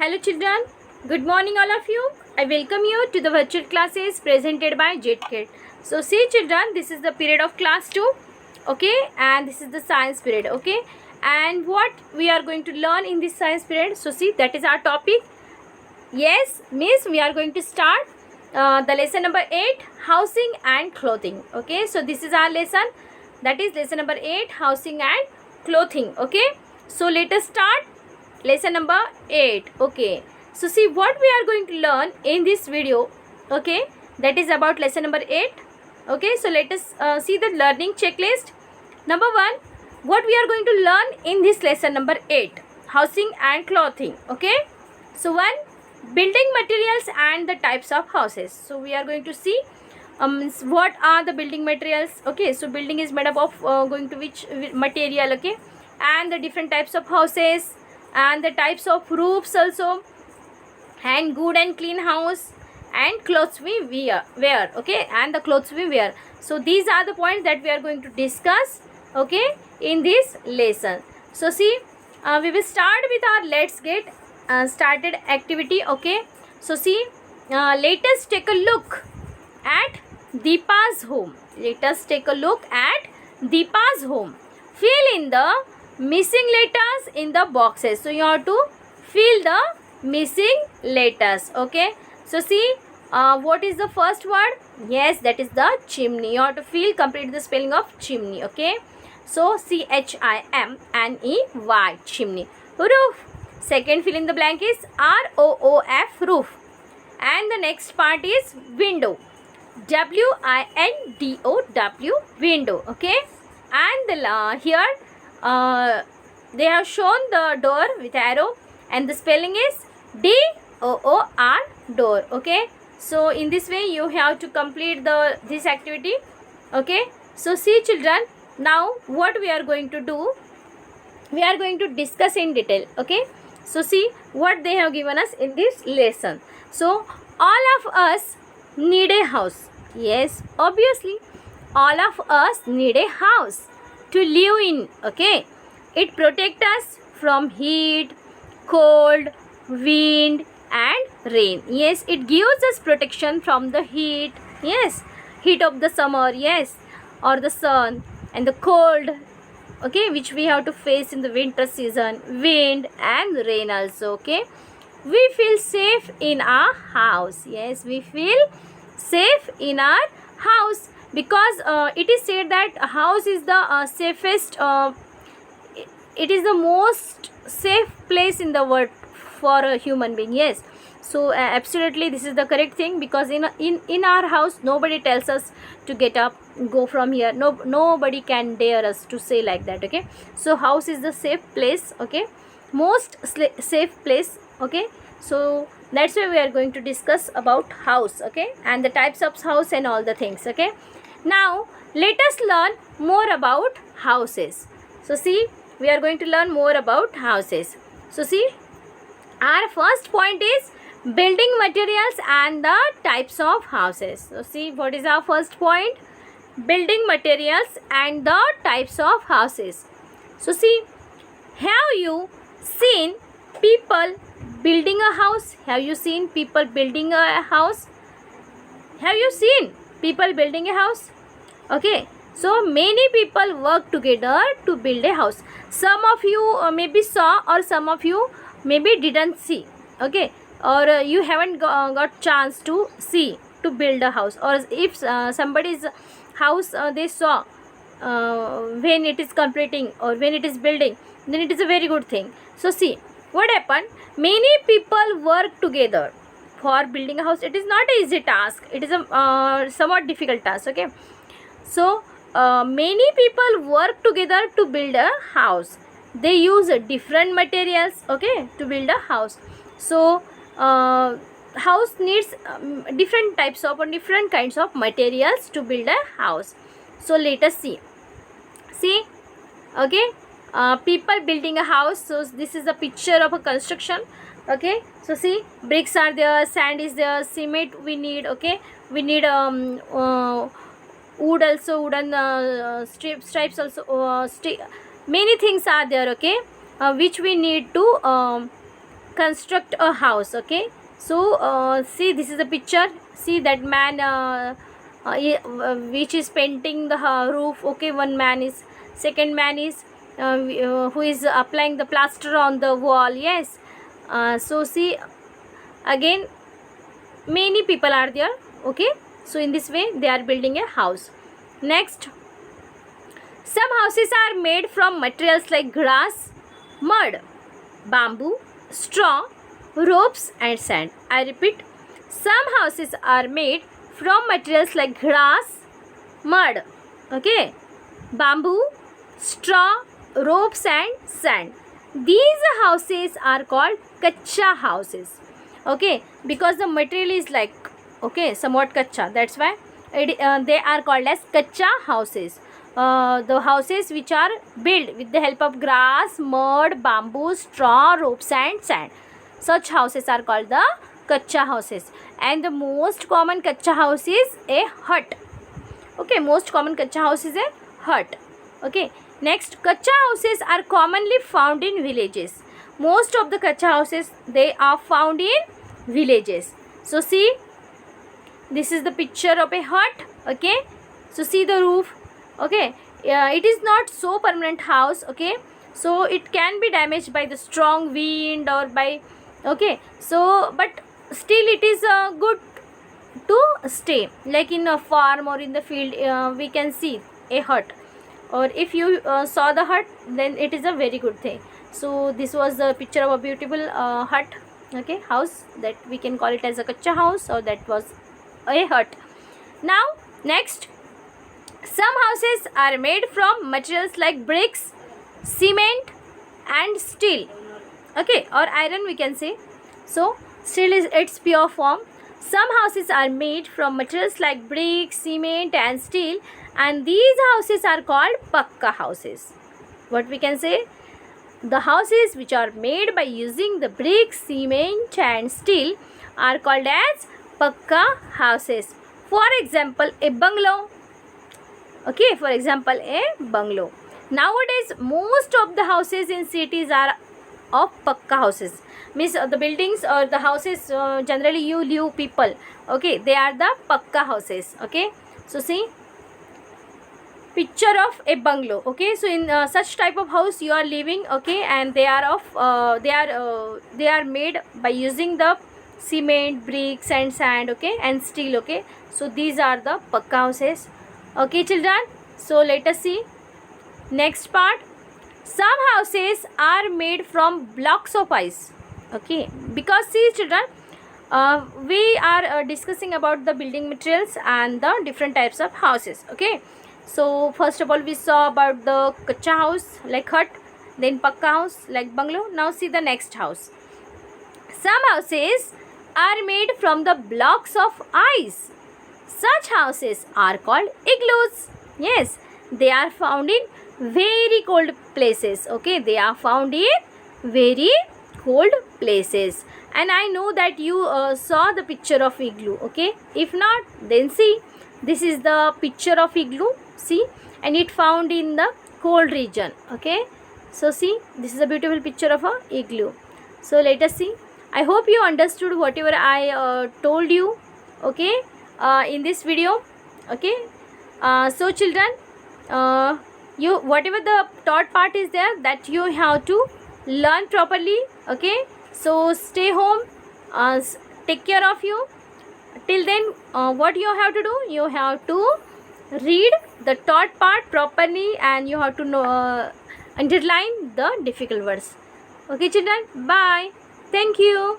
Hello children, good morning all of you. I welcome you to the virtual classes presented by JetKid. So see children, this is the period of class 2, okay, and this is the science period, okay, and what we are going to learn in this science period. So see, that is our topic. Yes, miss, we are going to start the lesson number 8, housing and clothing, okay. So this is our lesson, that is lesson number 8, housing and clothing, okay. So let us start lesson number 8, okay. So see what we are going to learn in this video, okay, that is about lesson number 8, okay. So let us see the learning checklist. Number 1, what we are going to learn in this lesson number 8, housing and clothing, okay. So 1, building materials and the types of houses. So we are going to see what are the building materials, okay. So building is made up of going to which material, okay, and the different types of houses and the types of roofs also, and good and clean house, and clothes we wear, okay, and the clothes we wear. So these are the points that we are going to discuss, okay, in this lesson. So see, we will start with our let's get started activity, okay. So see, let us take a look at Deepa's home. Let us take a look at Deepa's home. Fill in the missing letters in the boxes. So you have to fill the missing letters, okay. So see, what is the first word? Yes, that is the chimney. You have to complete the spelling of chimney, okay. So chimney, chimney. Roof. Second fill in the blank is roof, roof. And the next part is window, window, window, okay. And the here they have shown the door with arrow, and the spelling is door, door, okay. So in this way you have to complete this activity, okay. So see children, now what we are going to do, we are going to discuss in detail, okay. So see what they have given us in this lesson. So all of us need a house. Yes, obviously all of us need a house to live in, okay. It protects us from heat, cold, wind and rain. Yes, it gives us protection from the heat, yes, heat of the summer, yes, or the sun, and the cold, okay, which we have to face in the winter season, wind and rain also, okay. We feel safe in our house. Yes, we feel safe in our house because it is said that a house is the safest, it is the most safe place in the world for a human being. Yes, so absolutely this is the correct thing, because in our house nobody tells us to get up, go from here. Nobody can dare us to say like that, okay. So house is the safe place, okay, most safe place, okay. So that's why we are going to discuss about house, okay, and the types of house and all the things, okay. Now let us learn more about houses. So see, we are going to learn more about houses. So see, our first point is building materials and the types of houses. So see, what is our first point? Building materials and the types of houses. So see, have you seen people building a house? Have you seen people building a house? Have you seen people building a house? Okay, so many people work together to build a house. Some of you maybe saw, or some of you maybe didn't see, okay, or you haven't got chance to see to build a house, or if somebody's house they saw when it is completing or when it is building, then it is a very good thing. So see what happened, many people work together for building a house. It is not an easy task, it is a somewhat difficult task, okay. So many people work together to build a house. They use different materials, okay, to build a house. So house needs different types of or different kinds of materials to build a house. So let us see, okay, people building a house. So this is a picture of a construction, okay. So see, bricks are there, sand is there, cement we need, okay, we need wood also, wooden stripes also, many things are there, okay, which we need to construct a house. Okay, so see, this is a picture. See that man which is painting the roof. Okay, one man is, second man is who is applying the plaster on the wall. Yes, so see, again many people are there. Okay, so in this way they are building a house. Next, some houses are made from materials like grass, mud, bamboo, straw, ropes and sand. I repeat, some houses are made from materials like grass, mud, okay, bamboo, straw, ropes and sand. These houses are called kacha houses. Okay, because the material is like, okay, somewhat kacha, that's why they are called as kacha houses. The houses which are built with the help of grass, mud, bamboo, straw, ropes and sand. Such houses are called the kacha houses. And the most common kacha house is a hut. Okay, most common kacha house is a hut. Okay, next, kacha houses are commonly found in villages. Most of the kacha houses, they are found in villages. So see, this is the picture of a hut. Okay, so see the roof. Okay, it is not so permanent house. Okay, so it can be damaged by the strong wind or by, okay, so but still it is good to stay, like in a farm or in the field. We can see a hut, or if you saw the hut, then it is a very good thing. So this was the picture of a beautiful hut, okay, house, that we can call it as a kacha house, or that was a hut. Now next, some houses are made from materials like bricks, cement and steel, okay, or iron we can say. So steel is its pure form. Some houses are made from materials like bricks, cement and steel, and these houses are called pakka houses. What we can say? The houses which are made by using the bricks, cement and steel are called as pakka houses. For example, a bungalow. Okay, for example, a bungalow. Nowadays, most of the houses in cities are of pakka houses. Means the buildings or the houses generally you live people. Okay, they are the pakka houses. Okay, so see, picture of a bungalow. Okay, so in such type of house you are living. Okay, and they are of they are made by using the cement, bricks and sand. Okay, and steel. Okay, so these are the pakka houses. Okay children, so let us see next part. Some houses are made from blocks of ice. Okay, because see children, we are discussing about the building materials and the different types of houses. Okay, so first of all we saw about the kacha house like hut, then pakka house like bungalow. Now see the next house. Some houses are made from the blocks of ice. Such houses are called igloos. Yes, they are found in very cold places. Okay, they are found in very cold places. And I know that you saw the picture of igloo. Okay, if not, then see, this is the picture of igloo. See, and it found in the cold region. Okay, so see, this is a beautiful picture of a igloo. So let us see. I hope you understood whatever I told you. Okay, in this video. Okay, so children, you whatever the taught part is there, that you have to learn properly. Okay, so stay home, take care of you. Till then, what you have to do, you have to read the taught part properly, and you have to know underline the difficult words. Okay children, bye, thank you.